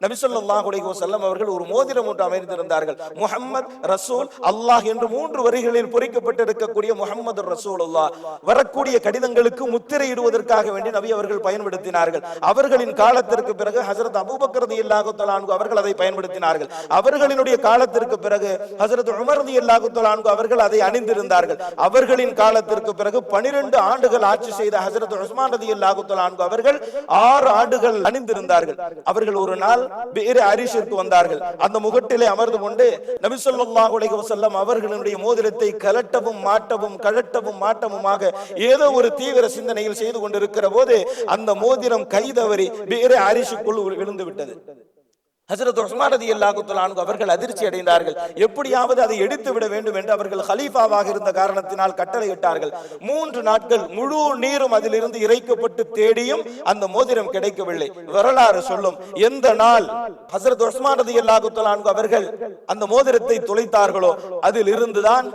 நபி ஸல்லல்லாஹு அலைஹி வஸல்லம் அவர்கள் ஒரு மோதிரம் ஒன்று அமைந்திருந்தார்கள். முஹம்மத் ரசூல் அல்லாஹ் என்று 3 வரிகளில் பொறிக்கப்பட்டிருக்கக்கூடிய முஹம்மது ரசூலுல்லாஹ். வரக்கூடிய கடிதங்களுக்கு முத்திரையிடுவதற்காக வேண்டி நபி அவர்கள் பயன்படுத்தினார்கள். அவர்களின் காலத்திற்கு பிறகு ஹஜ்ரத் அபூபக்கர் ரலியல்லாஹு தஆலா அன்ஹு அவர்கள் அதை பயன்படுத்தினார்கள். அவர்களினுடைய காலத்திற்கு பிறகு ஹஜ்ரத் உமர் ரலியல்லாஹு தஆலா அன்ஹு அவர்கள் அதை அணிந்திருந்தார்கள். அவர்களின் காலத்திற்கு பிறகு 12 ஆண்டுகள் ஆட்சி செய்த ஹஜ்ரத் உஸ்மான் ரலியல்லாஹு தஆலா அன்ஹு அவர்கள் 6 ஆண்டுகள் அணிந்திருந்தார்கள். அவர்கள் ஒரு நாள் பிர் அரிஷிற்கு வந்தார்கள். அந்த முகட்டிலே அமர்ந்து கொண்டு நபி ஸல்லல்லாஹு அலைஹி வஸல்லம் அவர்களுடைய மோதிரத்தை கலட்டவும் மாட்டவும் கழட்டவும் மாட்டவுமாக ஏதோ ஒரு தீவிர சிந்தனையில் செய்து கொண்டிருக்கிற போது அந்த மோதிரம் கைதவறி பிர் அரிஷுக்குள் விழுந்து விட்டது. ஹஜ்ரத் உஸ்மான் ரலியல்லாஹு தஆலா அன்ஹு அவர்கள் அதிர்ச்சி அடைந்தார்கள். எப்படியாவது அதை எடுத்து விட வேண்டும் என்று அவர்கள் ஹலீஃபாவாக இருந்த காரணத்தினால் கட்டளையிட்டார்கள். 3 நாட்கள் முழு நீரும் அதிலிருந்து இறைக்கப்பட்டு தேடியும் அந்த மோதிரம் கிடைக்கவில்லை. வரலாறு சொல்லும், எந்த நாள் ஹஜ்ரத் உஸ்மான் ரலியல்லாஹு தஆலா அன்ஹு அவர்கள் அந்த மோதிரத்தை தொலைத்தார்களோ அதில் இருந்துதான்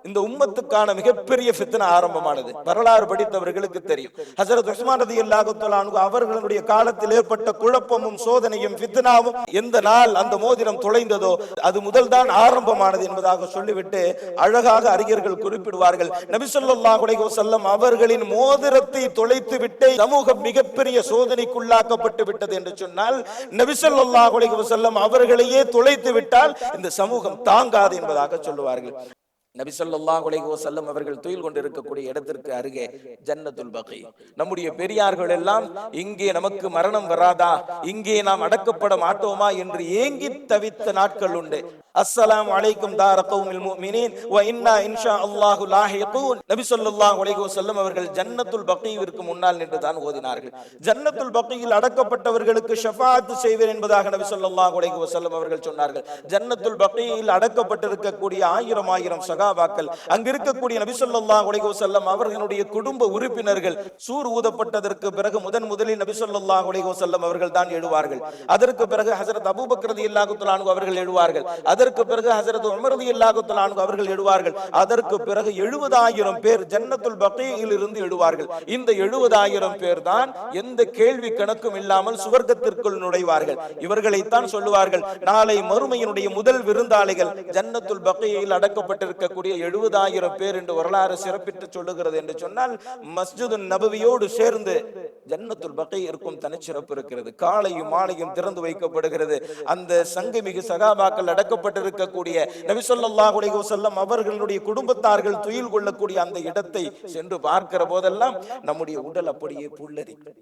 இந்த உம்மத்துக்கான மிகப்பெரிய ஃபித்னா ஆரம்பமானது. வரலாறு படித்தவர்களுக்கு தெரியும். ஹஜ்ரத் உஸ்மான் ரலியல்லாஹு தஆலா அன்ஹு அவர்களுடைய காலத்தில் ஏற்பட்ட குழப்பமும் சோதனையும் ஃபித்னாவும் எந்த நாள் அந்த மோதிரம் தொலைந்ததோ அது முதல் தான் ஆரம்பமானது என்பதாக சொல்லிவிட்டு அழகாக அறிஞர்கள் குறிப்பிடுவார்கள், நபி ஸல்லல்லாஹு அலைஹி வஸல்லம் அவர்களின் மோதிரத்தை தொலைத்து விட்டு சமூகம் மிகப்பெரிய சோதனைக்குள்ளாக்கப்பட்டு விட்டது என்று சொன்னால், நபி ஸல்லல்லாஹு அலைஹி வஸல்லம் அவர்களையே தொலைத்து விட்டால் இந்த சமூகம் தாங்காது என்பதாக சொல்லுவார்கள். நபி ஸல்லல்லாஹு அலைஹி வஸல்லம் அவர்கள் துயில் கொண்டிருக்கக்கூடிய இடத்திற்கு அருகே ஜன்னத்துல் பகீ. நம்முடைய பெரியார்கள் எல்லாம் இங்கே நமக்கு மரணம் வராதா, இங்கே நாம் அடக்கப்பட மாட்டோமா என்று ஏங்கி தவித்த நாட்கள் உண்டு. அஸ்ஸலாமு அலைக்கும் தார கௌமில் முஃமினீன் வ இன்னா இன்ஷா அல்லாஹு லாஹிகூன். நபி ஸல்லல்லாஹு அலைஹி வஸல்லம் அவர்கள் ஜன்னத்துல் பகீவிற்கு முன்னால் நின்று தான் ஓதினார்கள். ஜன்னத்துல் பகீயில் அடக்கப்பட்டவர்களுக்கு ஷஃபாஅத் செய்வேன் என்பதாக நபி ஸல்லல்லாஹு அலைஹி வஸல்லம் அவர்கள் சொன்னார்கள். ஜன்னத்துல் பகீயில் அடக்கப்பட்டிருக்கக்கூடிய ஆயிரம் சகாபாக்கள், அங்கு இருக்கக்கூடிய நபி ஸல்லல்லாஹு அலைஹி வஸல்லம் அவர்களுடைய குடும்ப உறுப்பினர்கள் சூர் ஊதப்பட்டதற்கு பிறகு முதலில் நபி ஸல்லல்லாஹு அலைஹி வஸல்லம் அவர்கள் தான் எழுவார்கள். அதற்கு பிறகு ஹஜ்ரத் அபூபக்கர் ரலியல்லாஹு தஆலா அன்ஹு அவர்கள் எழுவார்கள். அதற்கு பிறகு ஹஜ்ரத் உமர் ரலியல்லாஹு தஆலா அன்ஹு அவர்கள் எழுவார்கள். அதற்கு பிறகு 70,000 பேர் ஜன்னத்துல் பகீயில் இருந்து எழுவார்கள். இந்த 70,000 பேர் தான் எந்த கேள்வி கணக்கும் இல்லாமல் சுவர்க்கத்திற்குள் நுழைவார்கள். இவர்களைத்தான் சொல்லுவார்கள் நாளை மறுமையினுடைய முதல் விருந்தாளிகள் ஜன்னத்துல் பகீயில் அடக்கப்பட்டிருக்கக்கூடிய 70,000 பேர் என்று வரலாறு சிறப்பிட்டு சொல்லுகிறது. என்று சொன்னால் மஸ்ஜிது நபவியோடு சேர்ந்து ஜன்னத்துல் பகீ இருக்கும் தனிச்சிறப்பு இருக்கிறது. காலையும் மாலையும் திறந்து வைக்கப்படுகிறது. அந்த சங்கமிகு சகாபாக்கள் அடக்கப்பட்டிருக்கக்கூடிய நபி ஸல்லல்லாஹு அலைஹி வஸல்லம் அவர்களுடைய குடும்பத்தார்கள் துயில் கொள்ளக்கூடிய அந்த இடத்தை சென்று பார்க்கிற போதெல்லாம் நம்முடைய உடல் அப்படியே புல்லரிக்கும்.